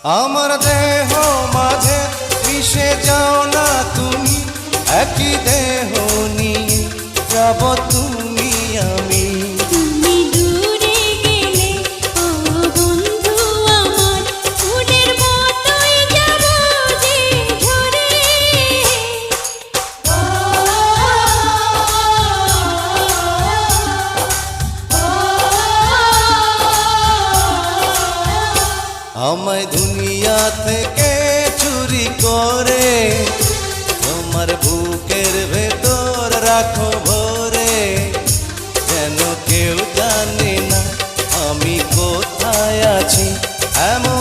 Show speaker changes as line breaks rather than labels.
আমার দেহ মাঝে মিশে যাও না তুমি, একই দেহ নিয়ে যাব তুমি আমি।
তুমি দূরে গেলে ও বন্ধু আমার, ফুলের মতোই যাব যে ঝরে।
আমায় দুনিয়া থেকে চুরি করে তোমার বুকের ভেতর রাখো ভরে, যেন কেউ জানে না আমি কোথায় আছি। এমন